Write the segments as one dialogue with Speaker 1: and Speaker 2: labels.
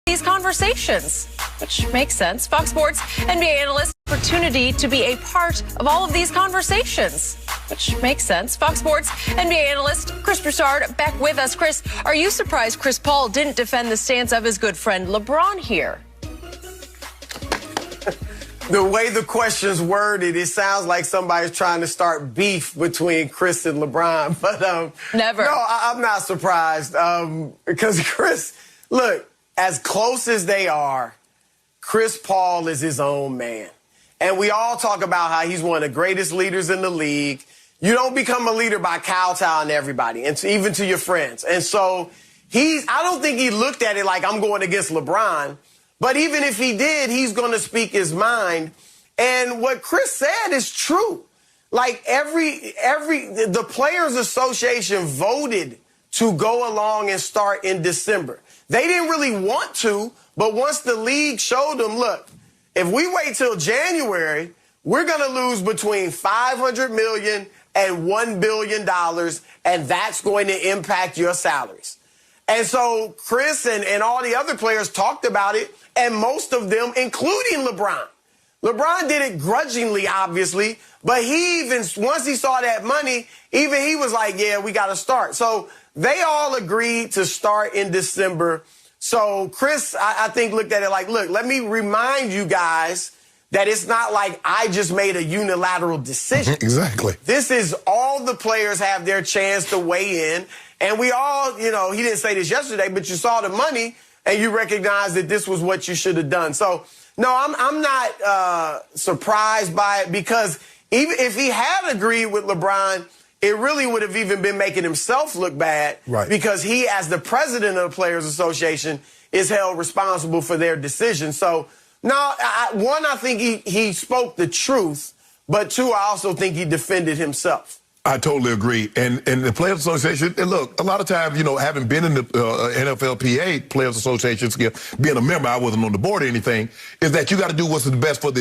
Speaker 1: these conversations, which makes sense. Fox Sports NBA analyst opportunity to be a part of all of these conversations, which makes sense. Fox Sports NBA analyst Chris Broussard back with us. Chris, are you surprised Chris Paul didn't defend the stance of his good friend LeBron here?
Speaker 2: The way the question's worded, it sounds like somebody's trying to start beef between Chris and LeBron. But
Speaker 1: never.
Speaker 2: No, I'm not surprised because Chris, look, as close as they are, Chris Paul is his own man. And we all talk about how he's one of the greatest leaders in the league. You don't become a leader by kowtowing to everybody, and even to your friends. And so I don't think he looked at it like I'm going against LeBron. But even if he did, he's going to speak his mind. And what Chris said is true. Like the Players Association voted to go along and start in December. They didn't really want to, but once the league showed them, look, if we wait till January, we're going to lose between $500 million and $1 billion, and that's going to impact your salaries. And so Chris and all the other players talked about it, and most of them, including LeBron. LeBron did it grudgingly, obviously, but once he saw that money, even he was like, yeah, we got to start. So they all agreed to start in December. So Chris, I think, looked at it like, look, let me remind you guys that it's not like I just made a unilateral decision.
Speaker 3: Exactly.
Speaker 2: This is all the players have their chance to weigh in. And we all, he didn't say this yesterday, but you saw the money and you recognize that this was what you should have done. So, no, I'm not surprised by it, because even if he had agreed with LeBron, it really would have even been making himself look bad.
Speaker 3: Right.
Speaker 2: Because he, as the president of the Players Association, is held responsible for their decision. So, no, I think he spoke the truth, but two, I also think he defended himself.
Speaker 3: I totally agree. And the Players Association, and look, a lot of times, having been in the NFLPA Players Association, being a member, I wasn't on the board or anything, is that you got to do what's the best for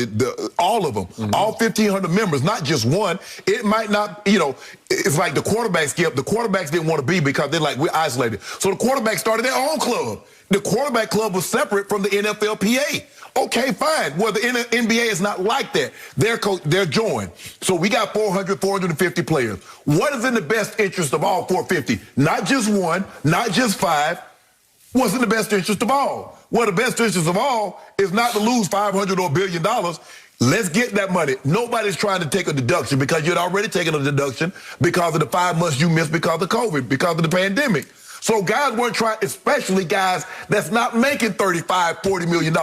Speaker 3: all of them, all 1,500 members, not just one. It might not, it's like the quarterbacks, Skip. The quarterbacks didn't want to be because they're like, we're isolated. So the quarterbacks started their own club. The quarterback club was separate from the NFLPA. Okay, fine. Well, the NBA is not like that. They're joined. So we got 450 players. What is in the best interest of all 450? Not just one, not just five. What's in the best interest of all? Well, the best interest of all is not to lose $500 or $1 billion. Let's get that money. Nobody's trying to take a deduction, because you'd already taken a deduction because of the 5 months you missed because of COVID, because of the pandemic. So guys weren't trying, especially guys that's not making $35, $40 million.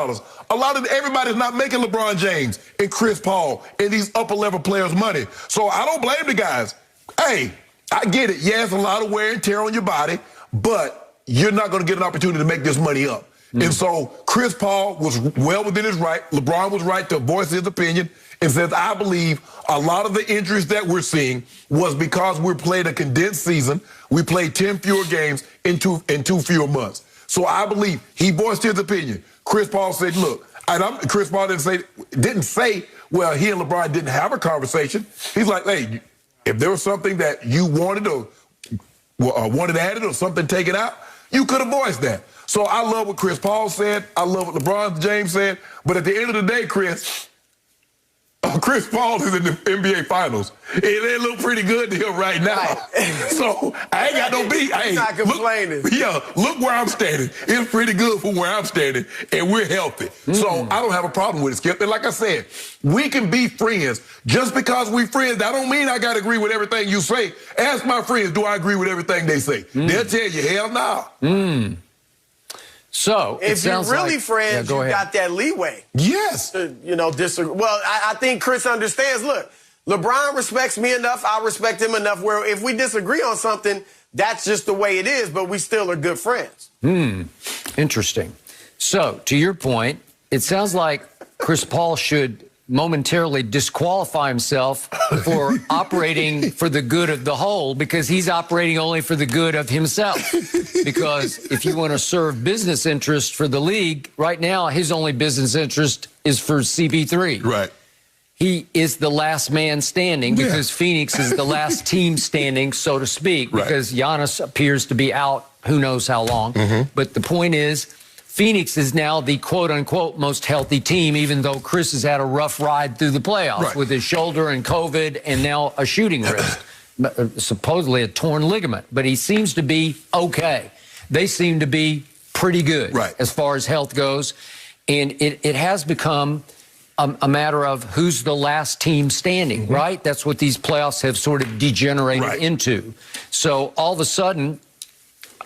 Speaker 3: Everybody's not making LeBron James and Chris Paul and these upper-level players money. So I don't blame the guys. Hey, I get it. Yeah, it's a lot of wear and tear on your body, but you're not going to get an opportunity to make this money up. And so Chris Paul was well within his right. LeBron was right to voice his opinion and says, I believe a lot of the injuries that we're seeing was because we played a condensed season. We played 10 fewer games in two fewer months. So I believe he voiced his opinion. Chris Paul said, look, Chris Paul didn't say, well, he and LeBron didn't have a conversation. He's like, hey, if there was something that you wanted or wanted added or something taken out, you could have voiced that. So I love what Chris Paul said. I love what LeBron James said. But at the end of the day, Chris Paul is in the NBA Finals. It look pretty good to him right now. Right. So I ain't got no beat.
Speaker 2: He's not complaining.
Speaker 3: Look where I'm standing. It's pretty good for where I'm standing, and we're healthy. So I don't have a problem with it, Skip. And like I said, we can be friends. Just because we friends, that don't mean I got to agree with everything you say. Ask my friends, do I agree with everything they say? They'll tell you, hell no.
Speaker 4: So
Speaker 2: if you're really friends, you got that leeway.
Speaker 3: Yes.
Speaker 2: Disagree. Well, I think Chris understands. Look, LeBron respects me enough. I respect him enough where if we disagree on something, that's just the way it is, but we still are good friends.
Speaker 4: Interesting. So to your point, it sounds like Chris Paul should momentarily disqualify himself for operating for the good of the whole, because he's operating only for the good of himself. Because if you want to serve business interest for the league, right now his only business interest is for CP3.
Speaker 3: Right.
Speaker 4: He is the last man standing because Phoenix is the last team standing, so to speak, because Giannis appears to be out who knows how long. But the point is, Phoenix is now the quote-unquote most healthy team, even though Chris has had a rough ride through the playoffs with his shoulder and COVID and now a shooting wrist, supposedly a torn ligament. But he seems to be okay. They seem to be pretty good as far as health goes. And it has become a matter of who's the last team standing, right? That's what these playoffs have sort of degenerated into. So all of a sudden,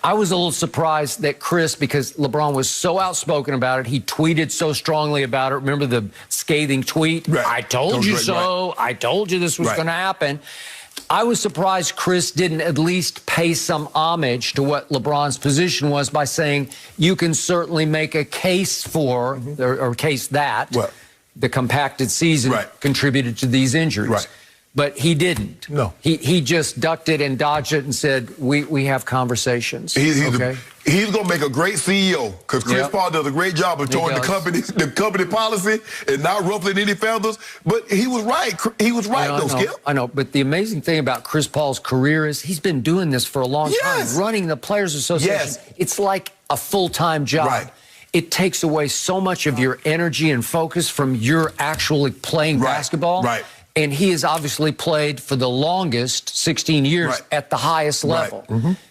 Speaker 4: I was a little surprised that Chris, because LeBron was so outspoken about it, he tweeted so strongly about it. Remember the scathing tweet? I told you so. I told you this was going to happen. I was surprised Chris didn't at least pay some homage to what LeBron's position was by saying you can certainly make a case for, or case that the compacted season contributed to these injuries. But he didn't. No. He just ducked it and dodged it and said, we have conversations. He's going
Speaker 3: to make a great CEO because Chris Paul does a great job of towing the company policy and not ruffling any feathers. But he was right. He was right, though, Skip.
Speaker 4: I know. But the amazing thing about Chris Paul's career is he's been doing this for a long time, running the Players Association. It's like a full-time job. It takes away so much of your energy and focus from your actually playing basketball. And he has obviously played for the longest, 16 years, at the highest level.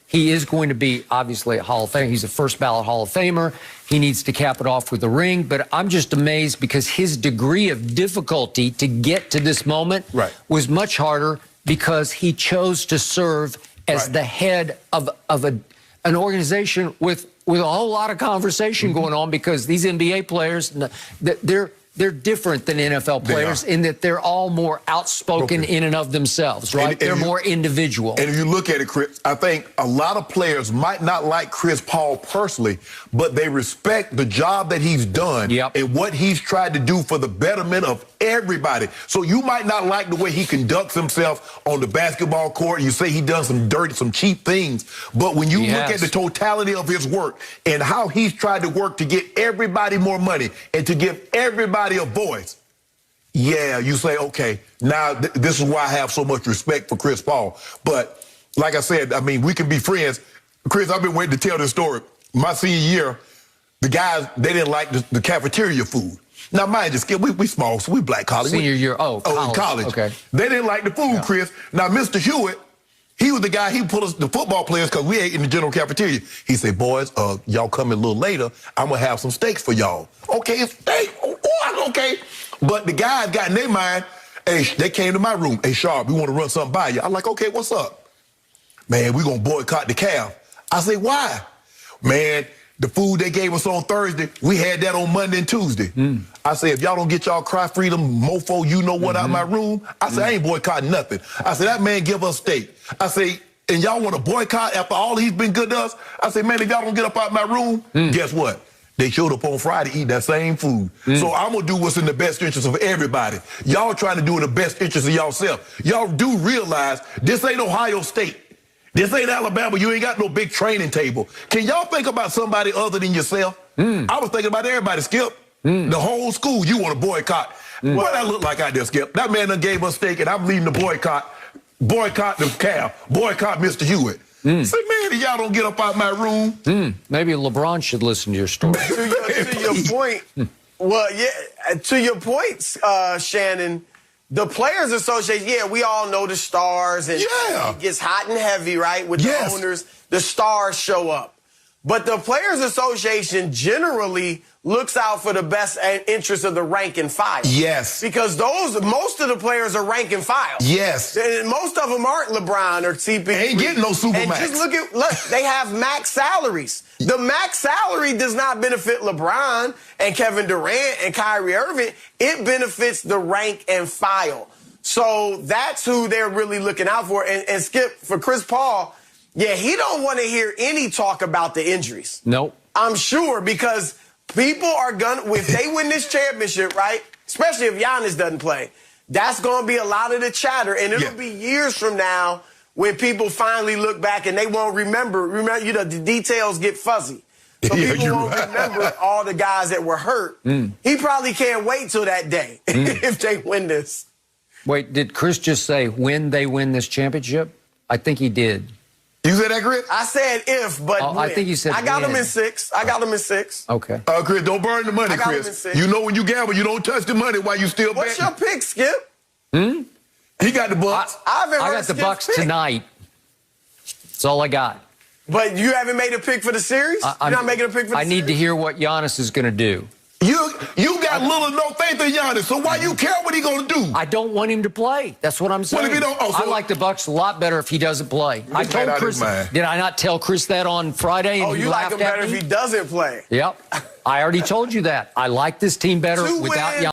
Speaker 4: He is going to be, obviously, a Hall of Famer. He's a first-ballot Hall of Famer. He needs to cap it off with a ring. But I'm just amazed because his degree of difficulty to get to this moment was much harder because he chose to serve as the head of an organization with a whole lot of conversation going on because these NBA players, they're different than NFL players in that they're all more outspoken in and of themselves, right? They're more individual.
Speaker 3: And if you look at it, Chris, I think a lot of players might not like Chris Paul personally, but they respect the job that he's done and what he's tried to do for the betterment of everybody. So you might not like the way he conducts himself on the basketball court. You say he does some dirty, some cheap things. But when you look at the totality of his work and how he's tried to work to get everybody more money and to give everybody a voice, you say, okay, now this is why I have so much respect for Chris Paul. But like I said, I mean, we can be friends. Chris, I've been waiting to tell this story. My senior year, the guys, they didn't like the cafeteria food. Now, mind you, Skip, we small, so we black college.
Speaker 4: Senior year,
Speaker 3: in college. Okay. They didn't like the food, Chris. Now, Mr. Hewitt, he was the guy, he put us, the football players, because we ate in the general cafeteria. He said, boys, y'all come in a little later. I'm going to have some steaks for y'all. Okay, steak. Okay. But the guys got in their mind, hey, they came to my room. Hey, Sharp, we want to run something by you. I'm like, okay, what's up? Man, we're going to boycott the calf. I say, why? Man, the food they gave us on Thursday, we had that on Monday and Tuesday. I say, if y'all don't get y'all cry freedom, mofo, you know what, out my room, I say, I ain't boycotting nothing. I say, that man give us steak. I say, and y'all want to boycott after all he's been good to us? I say, man, if y'all don't get up out my room, guess what? They showed up on Friday eating that same food. So I'm going to do what's in the best interest of everybody. Y'all trying to do in the best interest of yourself. Y'all do realize this ain't Ohio State. This ain't Alabama. You ain't got no big training table. Can y'all think about somebody other than yourself? I was thinking about everybody, Skip. The whole school, you want to boycott. What that look like out there, Skip? That man done gave us steak, and I'm leading the boycott. Boycott the calf. Boycott Mr. Hewitt. Say, man, if y'all don't get up out my room.
Speaker 4: Maybe LeBron should listen to your story.
Speaker 2: to your point, to your point, Shannon, the Players Association, we all know the stars, and it gets hot and heavy, right, with the owners. The stars show up. But the Players Association generally looks out for the best interest of the rank and file. Because most of the players are rank and file. And most of them aren't LeBron or TP.
Speaker 3: Ain't getting no super
Speaker 2: and
Speaker 3: max.
Speaker 2: Just look, they have max salaries. The max salary does not benefit LeBron and Kevin Durant and Kyrie Irving. It benefits the rank and file. So that's who they're really looking out for. And Skip, for Chris Paul, he don't want to hear any talk about the injuries.
Speaker 4: Nope.
Speaker 2: I'm sure, because people are gonna, if they win this championship, right, especially if Giannis doesn't play, that's going to be a lot of the chatter. And it'll be years from now when people finally look back and they won't remember, the details get fuzzy. So people won't remember all the guys that were hurt. He probably can't wait till that day if they win this.
Speaker 4: Wait, did Chris just say when they win this championship? I think he did.
Speaker 3: You said that, Chris?
Speaker 2: I said if, but
Speaker 4: Oh, I
Speaker 2: when.
Speaker 4: think you said
Speaker 2: I got
Speaker 4: when.
Speaker 2: him in 6. I got him in 6.
Speaker 4: Okay.
Speaker 3: Chris, don't burn the money,
Speaker 2: I got him in
Speaker 3: Chris.
Speaker 2: 6.
Speaker 3: You know when you gamble, you don't touch the money while you still
Speaker 2: What's
Speaker 3: betting.
Speaker 2: your pick, Skip?
Speaker 3: He got the Bucks.
Speaker 2: I haven't
Speaker 4: I
Speaker 2: heard
Speaker 4: got the
Speaker 2: Skip's
Speaker 4: Bucks
Speaker 2: pick.
Speaker 4: tonight. That's all I got.
Speaker 2: But you haven't made a pick for the series? You're not making a pick for the series?
Speaker 4: I need to hear what Giannis is going to do.
Speaker 3: You got little or no faith in Giannis, so why you care what he gonna do?
Speaker 4: I don't want him to play. That's what I'm saying.
Speaker 3: Well, if he don't,
Speaker 4: I like the Bucks a lot better if he doesn't play. I
Speaker 3: played
Speaker 4: told
Speaker 3: out
Speaker 4: Chris.
Speaker 3: his mind.
Speaker 4: Did I not tell Chris that on Friday? And
Speaker 2: Oh,
Speaker 4: he
Speaker 2: you like
Speaker 4: laughed
Speaker 2: him
Speaker 4: at
Speaker 2: better
Speaker 4: me?
Speaker 2: if he doesn't play.
Speaker 4: Yep. I already told you that. I like this team better
Speaker 2: To
Speaker 4: without
Speaker 2: win.
Speaker 4: Giannis.